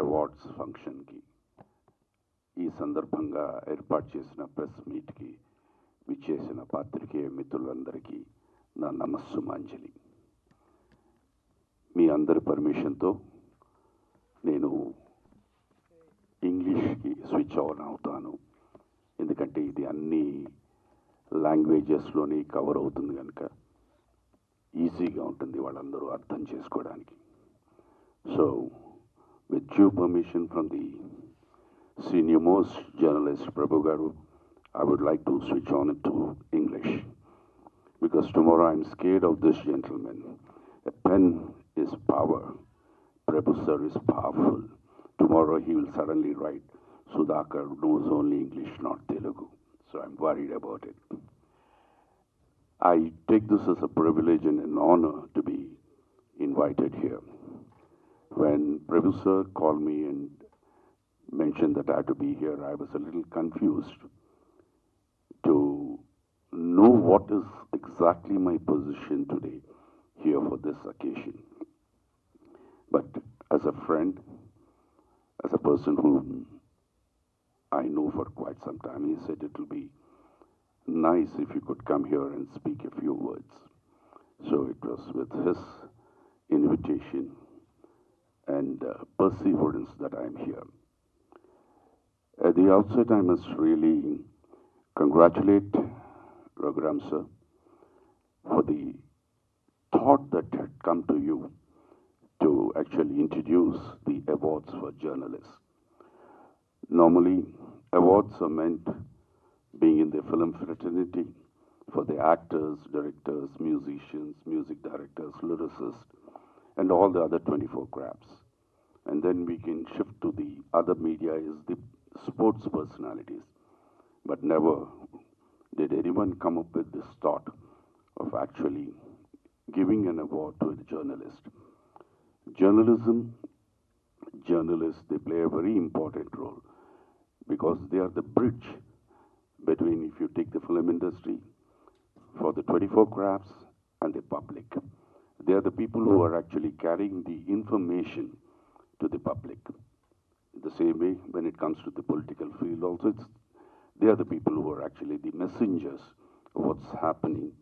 Awards ఫంక్షన్కి ఈ సందర్భంగా ఏర్పాటు చేసిన ప్రెస్ మీట్కి విచ్చేసిన పాత్రికేయ మిత్రులందరికీ నా నమస్సుమాంజలి. మీ అందరి పర్మిషన్తో నేను ఇంగ్లీష్కి స్విచ్ ఆన్ అవుతాను, ఎందుకంటే ఇది అన్ని లాంగ్వేజెస్లోని కవర్ అవుతుంది కనుక ఈజీగా ఉంటుంది వాళ్ళందరూ అర్థం చేసుకోవడానికి. So with due permission from the senior most journalist Prabhu Garu, I would like to switch on it to English, because tomorrow I'm scared of this gentleman. A pen is power. Prabhu sir is powerful. Tomorrow he will suddenly write, Sudhakar knows only English, not Telugu. So I'm worried about it. I take this as a privilege and an honor to be invited here. When Prabhu sir called me and mentioned that I had to be here, I was a little confused to know what is exactly my position today here for this occasion. But as a friend, as a person whom I know for quite some time, he said it will be nice if you could come here and speak a few words. So it was with his invitation and perseverance that I am here. At the outset, I must really congratulate Raghuram sir for the thought that had come to you to actually introduce the awards for journalists. Normally, awards are meant being in the film fraternity for the actors, directors, musicians, music directors, lyricists, and all the other 24 crafts. And then we can shift to the other media is the sports personalities. But never did anyone come up with this thought of actually giving an award to a journalist. Journalists, they play a very important role because they are the bridge between, if you take the film industry, for the 24 crafts and the public. They are the people who are actually carrying the information to the public. The same way, when it comes to the political field also, they are the people who are actually the messengers of what's happening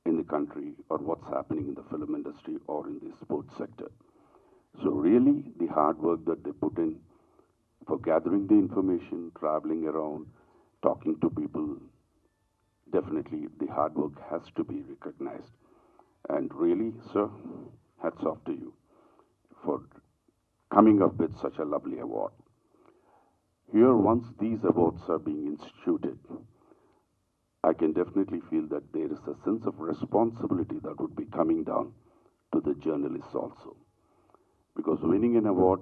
in the country or what's happening in the film industry or in the sports sector. So really, the hard work that they put in for gathering the information, traveling around, talking to people, definitely the hard work has to be recognized. And really, sir, hats off to you for coming up with such a lovely award. Here, once these awards are being instituted, I can definitely feel that there is a sense of responsibility that would be coming down to the journalists also. Because winning an award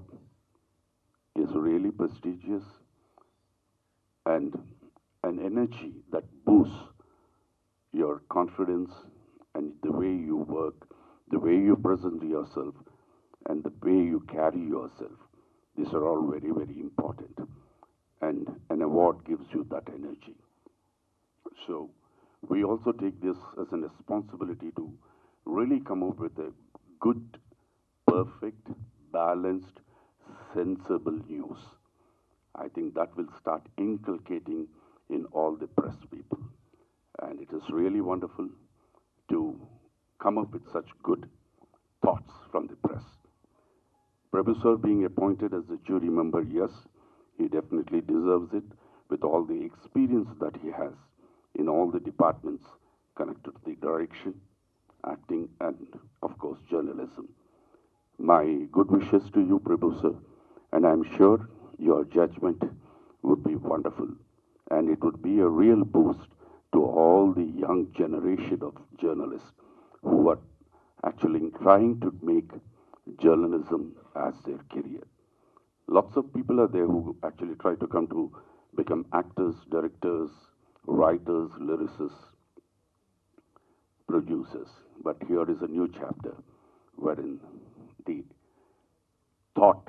is really prestigious and an energy that boosts your confidence and the way you work, the way you present yourself, and the way you carry yourself. These are all very, very important. And an award gives you that energy. So we also take this as a responsibility to really come up with a good, perfect, balanced, sensible news. I think that will start inculcating in all the press people. And it is really wonderful to come up with such good thoughts from the press. Prabhu sir being appointed as a jury member, yes, he definitely deserves it with all the experience that he has in all the departments connected to the direction, acting, and of course journalism. My good wishes to you, Prabhu sir, and I'm sure your judgment would be wonderful, and it would be a real boost to all the young generation of journalists who are actually trying to make journalism as their career. Lots of people are there who actually try to come to become actors, directors, writers, lyricists, producers. But here is a new chapter wherein the thought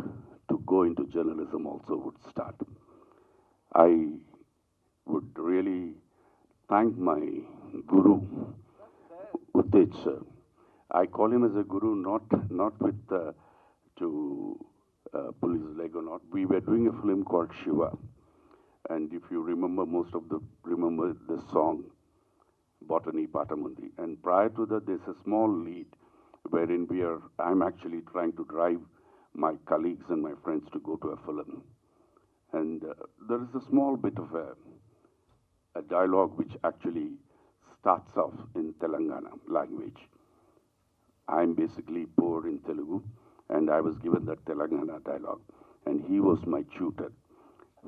to go into journalism also would start. I would really thank my guru, Uttej sir. I call him as a guru not with to police leg or not. We were doing a film called Shiva. And if you remember, remember the song, Botany Patamundi. And prior to that, there's a small lead wherein I'm actually trying to drive my colleagues and my friends to go to a film. And there is a small bit of a dialogue which actually starts off in Telangana language. I'm basically poor in Telugu, and I was given that Telangana dialogue, and he was my tutor.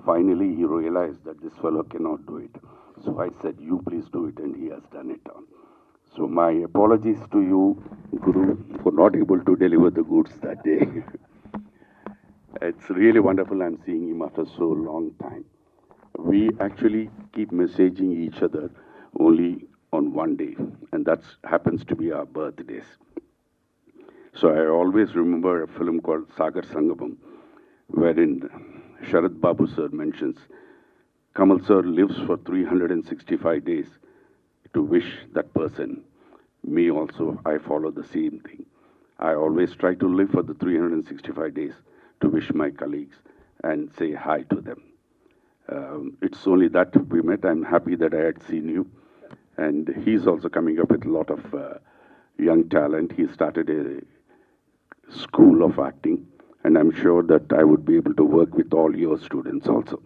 Finally, he realized that this fellow cannot do it. So I said, you please do it, and he has done it. So my apologies to you, Guru, for not able to deliver the goods that day. It's really wonderful I'm seeing him after so long time. We actually keep messaging each other only on one day, and that happens to be our birthdays. So I always remember a film called Sagar Sangamam, wherein Sharad Babu sir mentions, Kamal sir lives for 365 days to wish that person. Me also, I follow the same thing. I always try to live for the 365 days to wish my colleagues and say hi to them. It's only that we met. I'm happy that I had seen you. And he's also coming up with a lot of young talent. He started a school of acting, and I'm sure that I would be able to work with all your students also.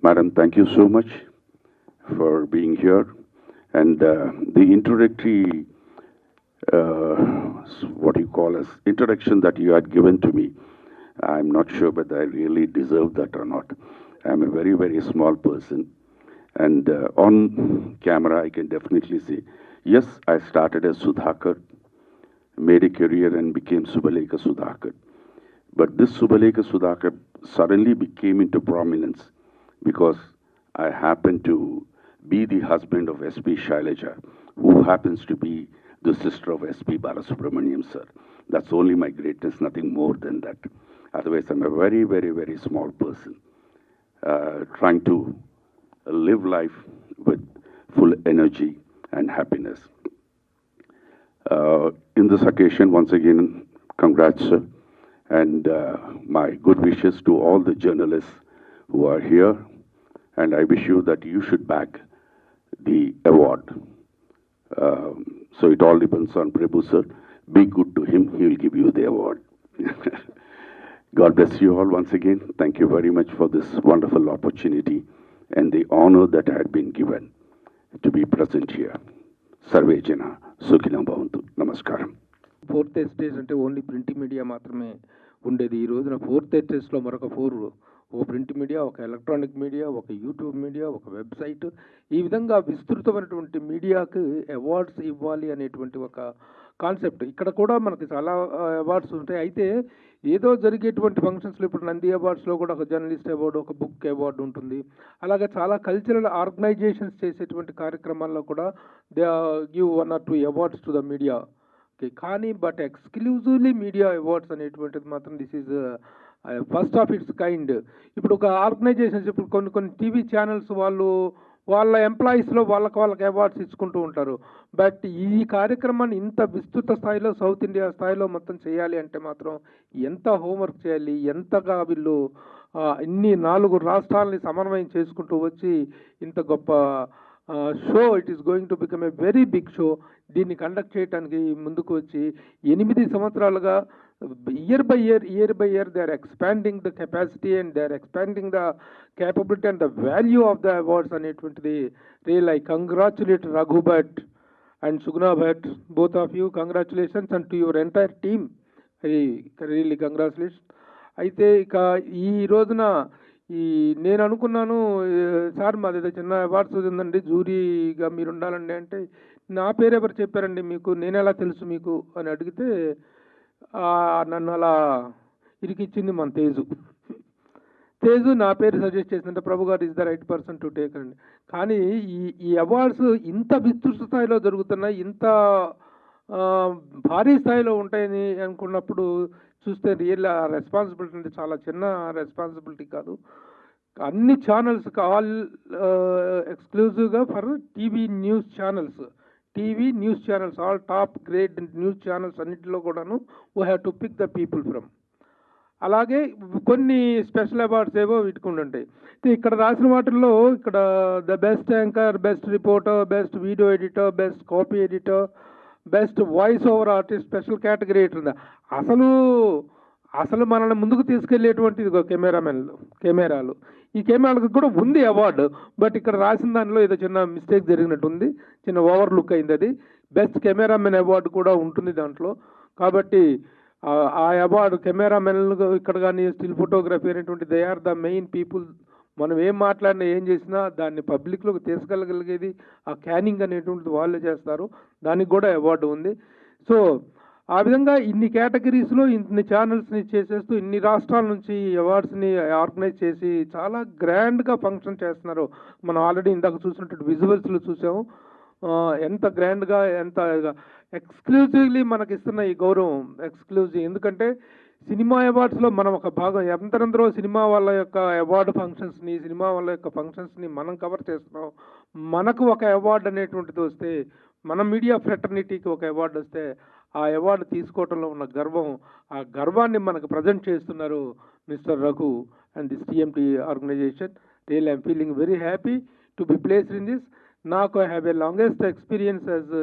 Madam, thank you so much for being here. And the introductory, what you call as introduction that you had given to me, I'm not sure whether I really deserve that or not. I'm a very, very small person. And on camera, I can definitely say, yes, I started as Sudhakar, made a career and became Subhalekha Sudhakar. But this Subhalekha Sudhakar suddenly became into prominence because I happened to be the husband of S.P. Shailaja, who happens to be the sister of S.P. Balasubramaniam, sir. That's only my greatness, nothing more than that. Otherwise, I'm a very, very, very small person, trying to live life with full energy and happiness. In this occasion, once again, congrats, sir, and my good wishes to all the journalists who are here, and I wish you that you should back the award. So it all depends on Prabhu, sir. Be good to him, he will give you the award. God bless you all once again. Thank you very much for this wonderful opportunity and the honor that I had been given to be present here. Sarve Jana, Sukhina Bhavantu. Namaskaram. Fourth stage అంటే only print media మాత్రమే ఉండేది. ఈ రోజున fourth ఎస్టేజ్లో మరొక 4, ఒక print media, ఒక electronic media, ఒక YouTube media, ఒక వెబ్సైట్, ఈ విధంగా విస్తృతమైనటువంటి మీడియాకు అవార్డ్స్ ఇవ్వాలి అనేటువంటి ఒక కాన్సెప్ట్. ఇక్కడ కూడా మనకి చాలా అవార్డ్స్ ఉంటాయి. అయితే ఏదో జరిగేటువంటి ఫంక్షన్స్లో ఇప్పుడు నంది అవార్డ్స్లో కూడా ఒక జర్నలిస్ట్ అవార్డు, ఒక బుక్ అవార్డు ఉంటుంది. అలాగే చాలా కల్చరల్ ఆర్గనైజేషన్స్ చేసేటువంటి కార్యక్రమాల్లో కూడా they give 1 or 2 awards to the media. కానీ బట్ ఎక్స్క్లూజివ్లీ మీడియా అవార్డ్స్ అనేటువంటిది మాత్రం this is first of it's kind. ఇప్పుడు ఒక ఆర్గనైజేషన్స్, ఇప్పుడు కొన్ని టీవీ ఛానల్స్ వాళ్ళ ఎంప్లాయీస్లో వాళ్ళకి అవార్డ్స్ ఇచ్చుకుంటూ ఉంటారు. బట్ ఈ కార్యక్రమాన్ని ఇంత విస్తృత స్థాయిలో సౌత్ ఇండియా స్థాయిలో మొత్తం చేయాలి అంటే మాత్రం ఎంత హోంవర్క్ చేయాలి, ఎంతగా వీళ్ళు ఇన్ని 4 రాష్ట్రాలని సమన్వయం చేసుకుంటూ వచ్చి ఇంత గొప్ప show, it is going to become a very big show. దీన్ని కండక్ట్ చేయడానికి ముందుకు వచ్చి 8 సంవత్సరాలుగా year by year they are expanding the capacity and they are expanding the capability and the value of the awards అనేటువంటిది. Really I congratulate Raghu Bhatt and Sugna Bhatt, both of you, congratulations, and to your entire team, really congratulations. అయితే ఇక ఈ రోజున నేను అనుకున్నాను, sir మాది చిన్న awards ఉందండి, జూరీగా మీరు ఉండాలండి అంటే, నా పేరు ఎవరు చెప్పారండి మీకు, నేను ఎలా తెలుసు మీకు అని అడిగితే నన్ను అలా ఇరికిచ్చింది మన తేజు నా పేరు సజెస్ట్ చేసిందంటే ప్రభు గారు is the right person to take అండి. కానీ ఈ అవార్డ్స్ ఇంత విస్తృత స్థాయిలో జరుగుతున్నాయి, ఇంత భారీ స్థాయిలో ఉంటాయని అనుకున్నప్పుడు చూస్తే రియల్ రెస్పాన్సిబిలిటీ అంటే చాలా చిన్న రెస్పాన్సిబిలిటీ కాదు. అన్ని ఛానల్స్ ఆల్ ఎక్స్క్లూజివ్గా for TV news channels, all top grade news channels అన్నింటిలో కూడాను we have to pick the people from. అలాగే కొన్ని స్పెషల్ అవార్డ్స్ ఏవో వీటికి ఉంటాయి. ఇక్కడ రాసిన వాటిల్లో ఇక్కడ the best anchor, best reporter, best video editor, best copy editor, best voice over artist, special category ఉంది. అసలు మనల్ని ముందుకు తీసుకెళ్లేటువంటిది కెమెరాలు. ఈ కెమెరాలకు కూడా ఉంది అవార్డు, బట్ ఇక్కడ రాసిన దానిలో ఏదో చిన్న మిస్టేక్ జరిగినట్టుంది, చిన్న ఓవర్ లుక్ అయింది. అది బెస్ట్ కెమెరామెన్ అవార్డు కూడా ఉంటుంది దాంట్లో. కాబట్టి ఆ అవార్డు కెమెరామెన్ ఇక్కడ కానీ స్టిల్ ఫోటోగ్రఫీ అనేటువంటి they are the main people. మనం ఏం మాట్లాడినా ఏం చేసినా దాన్ని పబ్లిక్లోకి తీసుకెళ్ళగలిగేది ఆ క్యానింగ్ అనేటువంటిది వాళ్ళే చేస్తారు, దానికి కూడా అవార్డు ఉంది. సో ఆ విధంగా ఇన్ని కేటగిరీస్లో ఇన్ని ఛానల్స్ని చేసేస్తూ ఇన్ని రాష్ట్రాల నుంచి అవార్డ్స్ని ఆర్గనైజ్ చేసి చాలా గ్రాండ్గా ఫంక్షన్ చేస్తున్నారు. మనం ఆల్రెడీ ఇందాక చూసినట్టు విజువల్స్లో చూసాము ఎంత గ్రాండ్గా, ఎంత ఎక్స్క్లూజివ్లీ మనకి ఇస్తున్న ఈ గౌరవం ఎక్స్క్లూజివ్. ఎందుకంటే సినిమా అవార్డ్స్లో మనం ఒక భాగం, ఎందరందరో సినిమా వాళ్ళ యొక్క అవార్డు ఫంక్షన్స్ని, సినిమా వాళ్ళ యొక్క ఫంక్షన్స్ని మనం కవర్ చేస్తున్నాం. మనకు ఒక అవార్డు అనేటువంటిది వస్తే, మన మీడియా ఫ్రెటర్నిటీకి ఒక అవార్డు వస్తే ఆ అవార్డు తీసుకోవడంలో ఉన్న గర్వం, ఆ గర్వాన్ని మనకు ప్రజెంట్ చేస్తున్నారు mister Raghu and this TMT organization. Real I'm feeling very happy to be placed in this. నాకు I have a longest experience as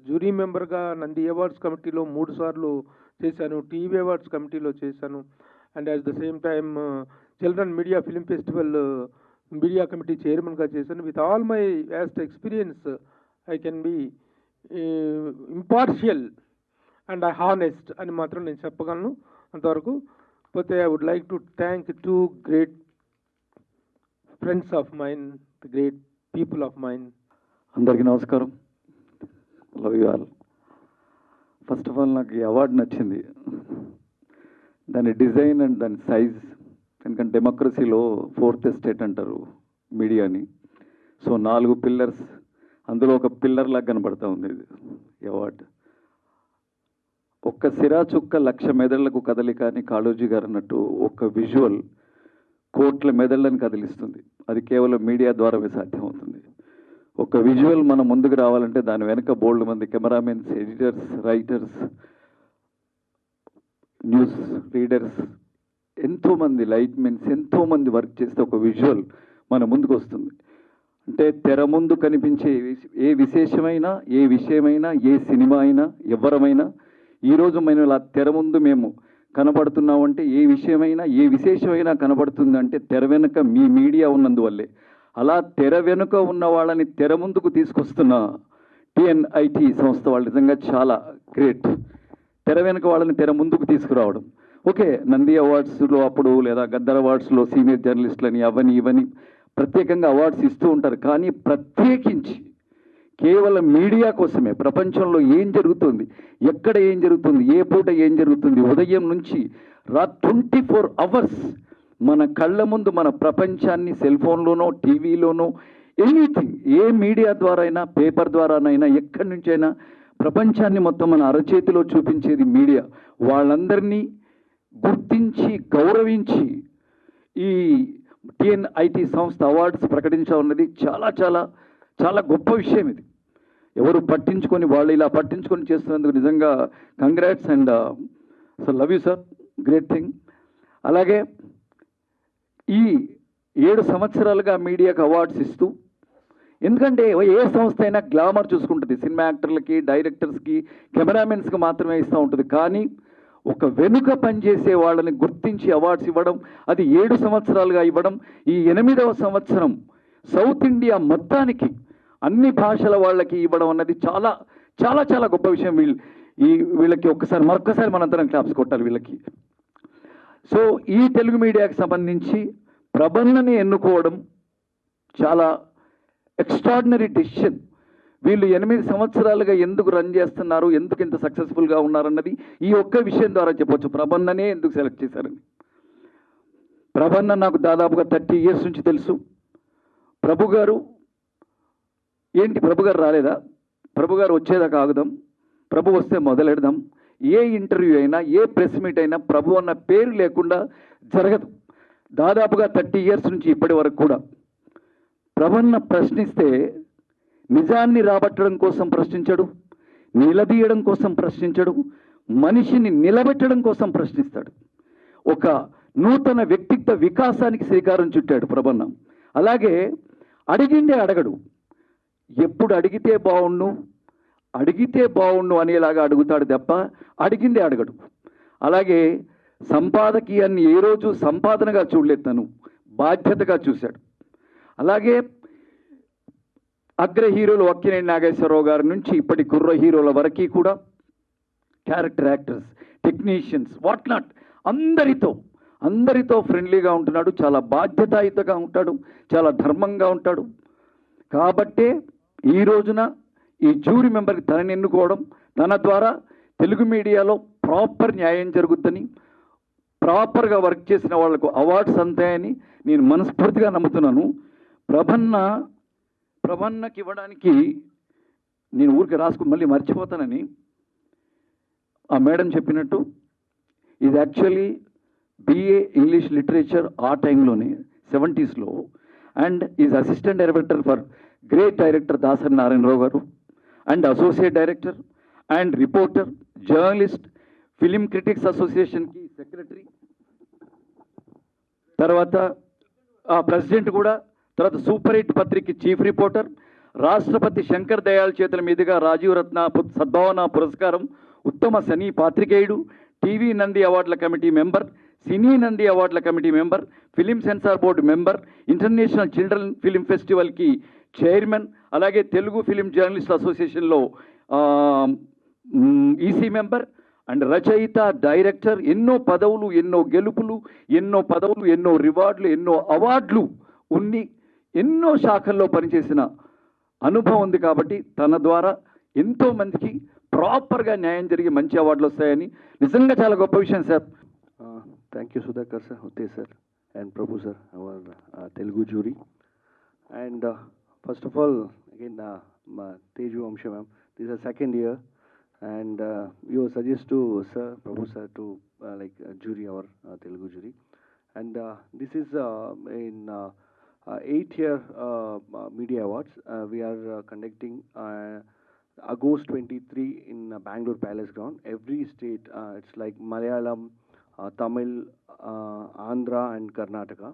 jury మెంబర్గా నంది అవార్డ్స్ కమిటీలో 3 సార్లు చేశాను, టీవీ అవార్డ్స్ కమిటీలో చేశాను, and at the same time children media film festival media committee చైర్మన్గా చేశాను. With all my vast experience I can be impartial and honest అని మాత్రం నేను చెప్పగలను అంతవరకు. పోతే I would like to thank 2 great friends of mine, the great people of mine. అందరికీ నమస్కారం. Love you all. First of all నాకు ఈ అవార్డు నచ్చింది, దాని డిజైన్ అండ్ దాని సైజ్. ఎందుకంటే డెమోక్రసీలో 4th ఎస్టేట్ అంటారు మీడియాని. సో 4 పిల్లర్స్, అందులో ఒక పిల్లర్ లాగా కనబడతా ఉంది ఈ అవార్డు. ఒక్క సిరా చుక్క 1,00,000 మెదళ్లకు కదలిక అని కాళోజీ గారు అన్నట్టు ఒక విజువల్ కోట్ల మెదళ్ళని కదిలిస్తుంది. అది కేవలం మీడియా ద్వారానే సాధ్యమవుతుంది. ఒక విజువల్ మనం ముందుకు రావాలంటే దాని వెనక బోల్డ్ మంది cameramens, editors, writers, news readers, ఎంతోమంది లైట్మెన్స్, ఎంతోమంది వర్క్ చేస్తే ఒక విజువల్ మన ముందుకు వస్తుంది. అంటే తెర ముందు కనిపించే ఏ విషయమైనా, ఏ సినిమా అయినా, ఎవరమైనా ఈరోజు మనం ఇలా తెర ముందు మేము కనబడుతున్నామంటే ఏ విశేషమైనా కనబడుతుందంటే తెర వెనుక మీ మీడియా ఉన్నందువల్లే. అలా తెర వెనుక ఉన్న వాళ్ళని తెర ముందుకు తీసుకొస్తున్న టిఎన్ఐటి సంస్థ వాళ్ళు నిజంగా చాలా గ్రేట్. తెర వెనుక వాళ్ళని తెర ముందుకు తీసుకురావడం. ఓకే, నంది అవార్డ్స్లో అప్పుడు లేదా గద్దర్ అవార్డ్స్లో సీనియర్ జర్నలిస్టులని అవని ఇవని ప్రత్యేకంగా అవార్డ్స్ ఇస్తూ ఉంటారు. కానీ ప్రత్యేకించి కేవలం మీడియా కోసమే ప్రపంచంలో ఏం జరుగుతుంది, ఎక్కడ ఏం జరుగుతుంది, ఏ పూట ఏం జరుగుతుంది, ఉదయం నుంచి 24 hours మన కళ్ళ ముందు మన ప్రపంచాన్ని సెల్ ఫోన్లోనో టీవీలోనో ఎనీథింగ్, ఏ మీడియా ద్వారా అయినా, పేపర్ ద్వారానైనా, ఎక్కడి నుంచైనా ప్రపంచాన్ని మొత్తం మన అరచేతిలో చూపించేది మీడియా. వాళ్ళందరినీ గుర్తించి గౌరవించి ఈ టిఎన్ఐటి సంస్థ అవార్డ్స్ ప్రకటించడం అన్నది చాలా చాలా చాలా గొప్ప విషయం. ఇది ఎవరు పట్టించుకొని, వాళ్ళు ఇలా పట్టించుకొని చేస్తున్నందుకు నిజంగా congrats and so love you sir, great thing. అలాగే ఈ 7 సంవత్సరాలుగా మీడియాకు అవార్డ్స్ ఇస్తూ, ఎందుకంటే ఏ సంస్థ అయినా గ్లామర్ చూసుకుంటుంది, సినిమా యాక్టర్లకి, డైరెక్టర్స్కి, కెమెరామెన్స్కి మాత్రమే ఇస్తూ ఉంటుంది. కానీ ఒక వెనుక పనిచేసే వాళ్ళని గుర్తించి అవార్డ్స్ ఇవ్వడం, అది 7 సంవత్సరాలుగా ఇవ్వడం, ఈ 8వ సంవత్సరం సౌత్ ఇండియా మొత్తానికి అన్ని భాషల వాళ్ళకి ఇవ్వడం అన్నది చాలా చాలా చాలా గొప్ప విషయం. వీళ్ళకి మరొక్కసారి మనందరం క్లాప్స్ కొట్టాలి వీళ్ళకి. సో ఈ తెలుగు మీడియాకి సంబంధించి ప్రబంధని ఎన్నుకోవడం చాలా ఎక్స్ట్రాడినరీ డెసిషన్. వీళ్ళు 8 సంవత్సరాలుగా ఎందుకు రన్ చేస్తున్నారు, ఎందుకు ఇంత సక్సెస్ఫుల్గా ఉన్నారన్నది ఈ ఒక్క విషయం ద్వారా చెప్పొచ్చు. ప్రబంధనే ఎందుకు సెలెక్ట్ చేశారని. ప్రబంధ నాకు దాదాపుగా 30 years నుంచి తెలుసు. ప్రభు గారు రాలేదా, ప్రభు గారు వచ్చేదాకా ఆగుదాం, ప్రభు వస్తే మొదలెడదాం. ఏ ఇంటర్వ్యూ అయినా, ఏ ప్రెస్ మీట్ అయినా ప్రభు అన్న పేరు లేకుండా జరగదు. దాదాపుగా 30 years నుంచి ఇప్పటి వరకు కూడా ప్రభున్న ప్రశ్నిస్తే నిజాన్ని రాబట్టడం కోసం ప్రశ్నించడు, నిలదీయడం కోసం ప్రశ్నించడు, మనిషిని నిలబెట్టడం కోసం ప్రశ్నిస్తాడు. ఒక నూతన వ్యక్తిత్వ వికాసానికి శ్రీకారం చుట్టాడు ప్రభన్న. అలాగే అడిగిందే అడగడు, ఎప్పుడు అడిగితే బావుండు అనేలాగా అడుగుతాడు తప్ప అడిగిందే అడగడు. అలాగే సంపాదకీయాన్ని ఏ రోజు సంపాదనగా చూడలేదు, తను బాధ్యతగా చూశాడు. అలాగే అగ్ర హీరోలు అక్కినేని నాగేశ్వరరావు గారి నుంచి ఇప్పటి కుర్ర హీరోల వరకు కూడా character actors, technicians, what not అందరితో ఫ్రెండ్లీగా ఉంటున్నాడు, చాలా బాధ్యతాయుతంగా ఉంటాడు, చాలా ధర్మంగా ఉంటాడు. కాబట్టే ఈ రోజున ఈ జ్యూరీ మెంబర్కి తనని ఎన్నుకోవడం, తన ద్వారా తెలుగు మీడియాలో ప్రాపర్ న్యాయం జరుగుతుందని, ప్రాపర్గా వర్క్ చేసిన వాళ్లకు అవార్డ్స్ అంతాయని నేను మనస్ఫూర్తిగా నమ్ముతున్నాను. ప్రభన్నకి ఇవ్వడానికి నేను ఊరికి మళ్ళీ మర్చిపోతానని ఆ మేడం చెప్పినట్టు, ఇది యాక్చువల్లీ BA ఇంగ్లీష్ లిటరేచర్ ఆ టైంలోనే 70s and is assistant director for great director Dasari Narayanarao గారు and associate director and reporter, journalist, film critics అసోసియేషన్కి సెక్రటరీ, తర్వాత ప్రెసిడెంట్ కూడా, తర్వాత సూపర్ హిట్ పత్రిక చీఫ్ రిపోర్టర్, రాష్ట్రపతి శంకర్ దయాళ్ చేతుల మీదుగా రాజీవ్ రత్న సద్భావన పురస్కారం, ఉత్తమ సినీ పాత్రికేయుడు, టీవీ నంది అవార్డుల కమిటీ మెంబర్, సినీ నంది అవార్డుల committee member, film censor board member, international children film ఫెస్టివల్కి చైర్మన్, అలాగే తెలుగు ఫిలిం జర్నలిస్ట్ అసోసియేషన్లో ఈసీ మెంబర్ అండ్ రచయిత, డైరెక్టర్. ఎన్నో పదవులు, ఎన్నో గెలుపులు, ఎన్నో రివార్డులు, ఎన్నో అవార్డులు ఉన్ని ఎన్నో శాఖల్లో పనిచేసిన అనుభవం ఉంది. కాబట్టి తన ద్వారా ఎంతోమందికి ప్రాపర్గా న్యాయం జరిగి మంచి అవార్డులు వస్తాయని నిజంగా చాలా గొప్ప విషయం sir. Thank you, Sudhakar sir, Utte sir, and Prabhu sir, our Telugu jury. And first of all, again, Teju Amsha ma'am, this is the second year, and you suggest to sir, Prabhu sir, to jury our Telugu jury. And this is in 8-year media awards. We are conducting August 23 in Bangalore Palace Ground. Every state, it's like Malayalam, Tamil, Andhra and Karnataka.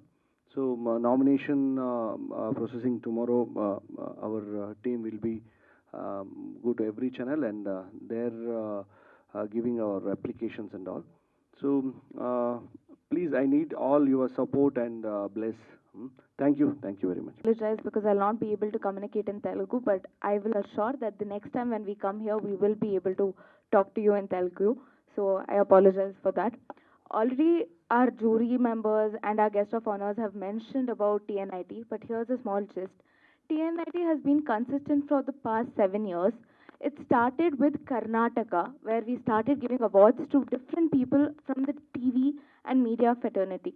So nomination processing tomorrow, our team will be go to every channel and they're giving our applications and all. So please, I need all your support and bless. Thank you very much. I apologize because I'll not be able to communicate in Telugu, but I will assure that the next time when we come here, we will be able to talk to you in Telugu. So I apologize for that. Already our jury members and our guest of honors have mentioned about TNIT, but here's a small gist. TNIT has been consistent for the past 7 years. It started with Karnataka, where we started giving awards to different people from the TV and media fraternity,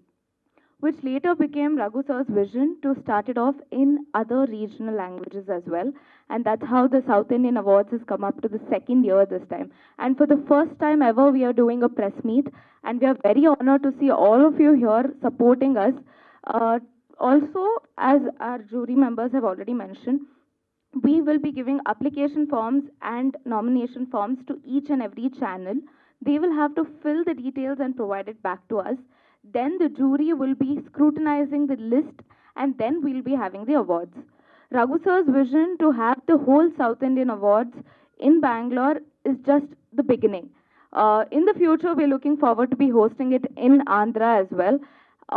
which later became Raghu sir's vision to start it off in other regional languages as well. And that's how the South Indian Awards has come up to the 2nd year this time. And for the first time ever, we are doing a press meet, and we are very honored to see all of you here supporting us. Also, as our jury members have already mentioned, we will be giving application forms and nomination forms to each and every channel. They will have to fill the details and provide it back to us. Then the jury will be scrutinizing the list, and then we'll be having the awards. Raghu sir's vision to have the whole South Indian Awards in Bangalore is just the beginning. In the future, we're looking forward to be hosting it in Andhra as well,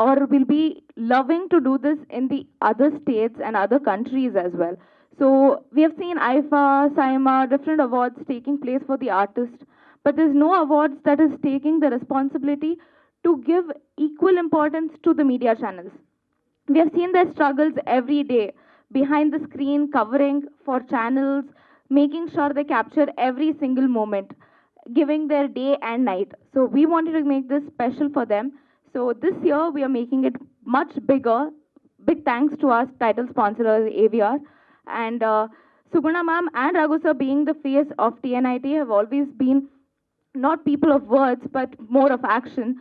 or we'll be loving to do this in the other states and other countries as well. So we have seen IFA, SAIMA, different awards taking place for the artist, but there's no awards that is taking the responsibility to give equal importance to the media channels. We have seen their struggles every day behind the screen, covering for channels, making sure they capture every single moment, giving their day and night. So we wanted to make this special for them. So this year we are making it much bigger. Big thanks to our title sponsor AVR. And Suguna ma'am and Raghu sir, being the face of TNIT, have always been not people of words but more of action.